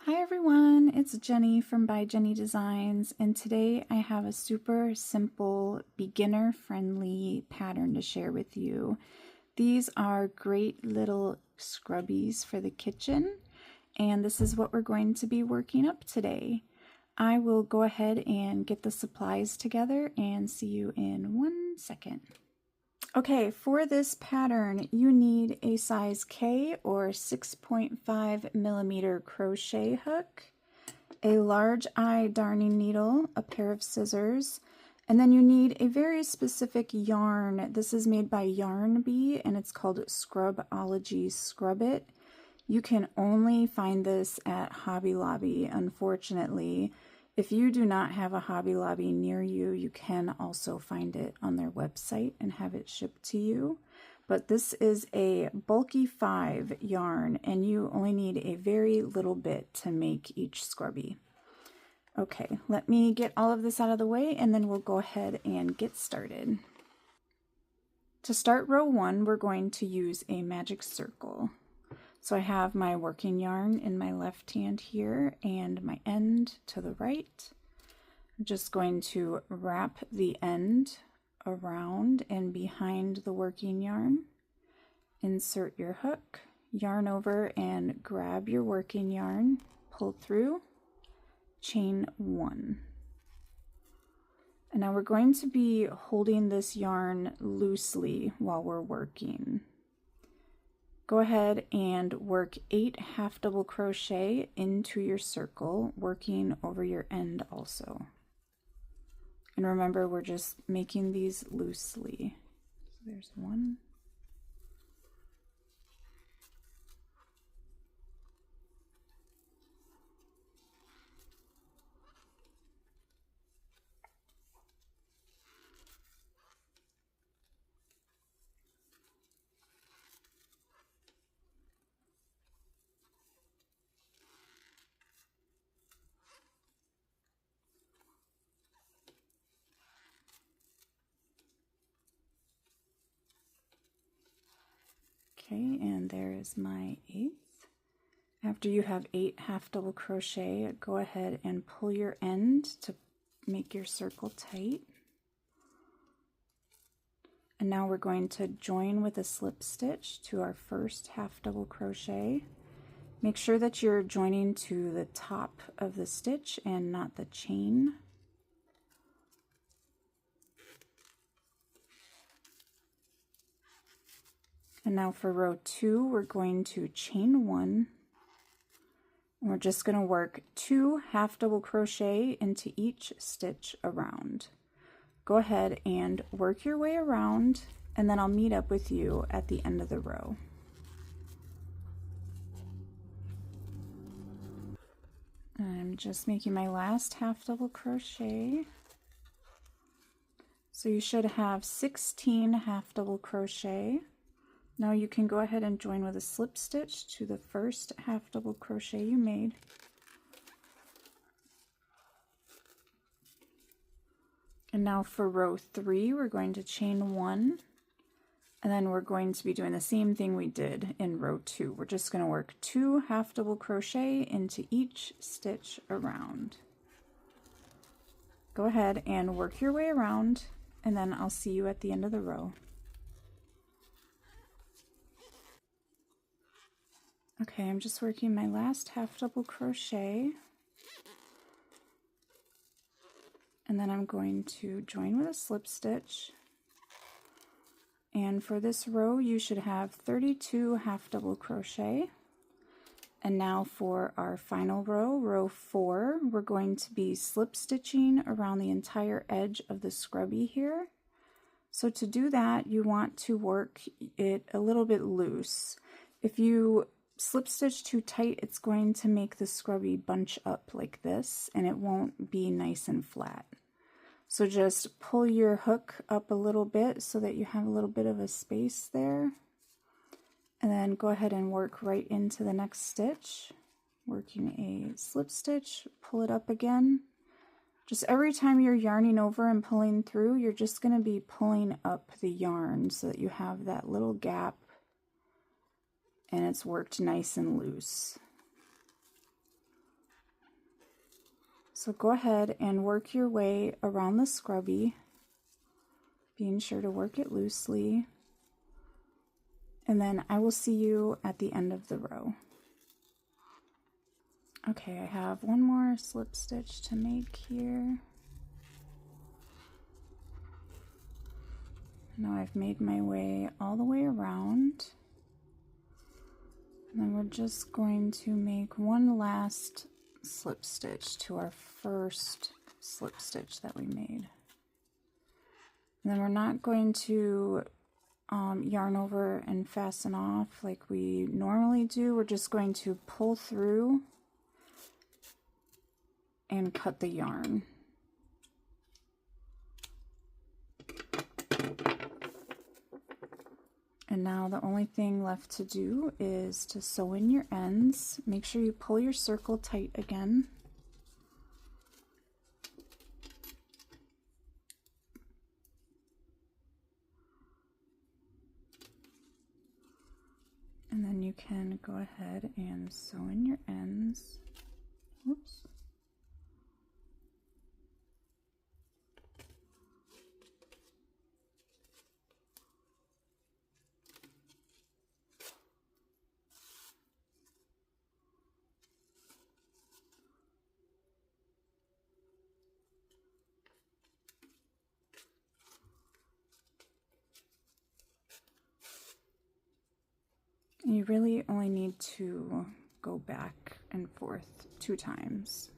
Hi everyone, it's Jenny from By Jenny Designs, and today I have a super simple, beginner-friendly pattern to share with you. These are great little scrubbies for the kitchen, and this is what we're going to be working up today. I will go ahead and get the supplies together and see you in 1 second. Okay, for this pattern, you need a size K or 6.5 millimeter crochet hook, a large eye darning needle, a pair of scissors, and then you need a very specific yarn. This is made by Yarn Bee and it's called Scrubology Scrub It. You can only find this at Hobby Lobby, unfortunately. If you do not have a Hobby Lobby near you, you can also find it on their website and have it shipped to you. But this is a bulky 5 yarn, and you only need a very little bit to make each scrubby. Okay, let me get all of this out of the way, and then we'll go ahead and get started. To start row 1, we're going to use a magic circle. So I have my working yarn in my left hand here and my end to the right. I'm just going to wrap the end around and behind the working yarn. Insert your hook, yarn over and grab your working yarn, pull through, chain 1. And now we're going to be holding this yarn loosely while we're working. Go ahead and work 8 half double crochet into your circle, working over your end also. And remember, we're just making these loosely. So there's 1. Okay, and there is my 8th. After you have 8 half double crochet, go ahead and pull your end to make your circle tight. And now we're going to join with a slip stitch to our first half double crochet. Make sure that you're joining to the top of the stitch and not the chain. And now for row 2, we're going to chain 1. And we're just going to work 2 half double crochet into each stitch around. Go ahead and work your way around, and then I'll meet up with you at the end of the row. I'm just making my last half double crochet. So you should have 16 half double crochet. Now you can go ahead and join with a slip stitch to the first half double crochet you made. And now for row 3, we're going to chain 1, and then we're going to be doing the same thing we did in row 2. We're just going to work 2 half double crochet into each stitch around. Go ahead and work your way around, and then I'll see you at the end of the row. Okay, I'm just working my last half double crochet, and then I'm going to join with a slip stitch. And for this row, you should have 32 half double crochet. And now for our final row, row 4, we're going to be slip stitching around the entire edge of the scrubby here. So to do that, you want to work it a little bit loose. If you slip stitch too tight, it's going to make the scrubby bunch up like this, and it won't be nice and flat. So just pull your hook up a little bit so that you have a little bit of a space there, and then go ahead and work right into the next stitch, working a slip stitch, pull it up again. Just every time you're yarning over and pulling through, you're just going to be pulling up the yarn so that you have that little gap and it's worked nice and loose. So go ahead and work your way around the scrubby, being sure to work it loosely. And then I will see you at the end of the row. Okay, I have one more slip stitch to make here. Now I've made my way all the way around. And then we're just going to make one last slip stitch to our first slip stitch that we made. And then we're not going to yarn over and fasten off like we normally do. We're just going to pull through and cut the yarn. And now the only thing left to do is to sew in your ends. Make sure you pull your circle tight again. And then you can go ahead and sew in your ends. Oops. You really only need to go back and forth 2 times.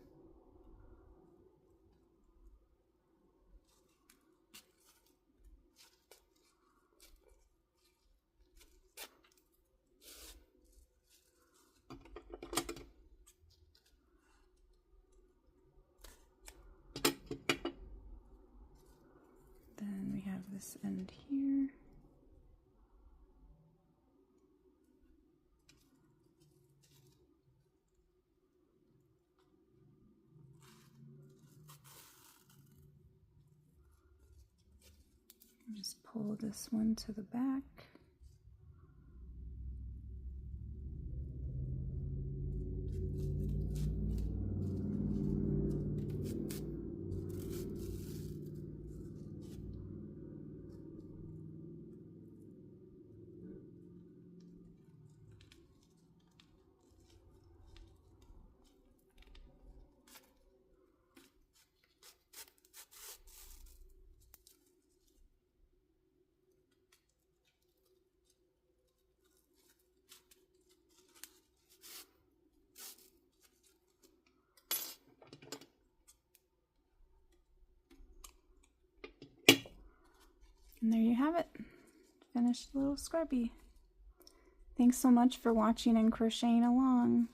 Then we have this end here. Just pull this one to the back. And there you have it, finished little scrubby. Thanks so much for watching and crocheting along.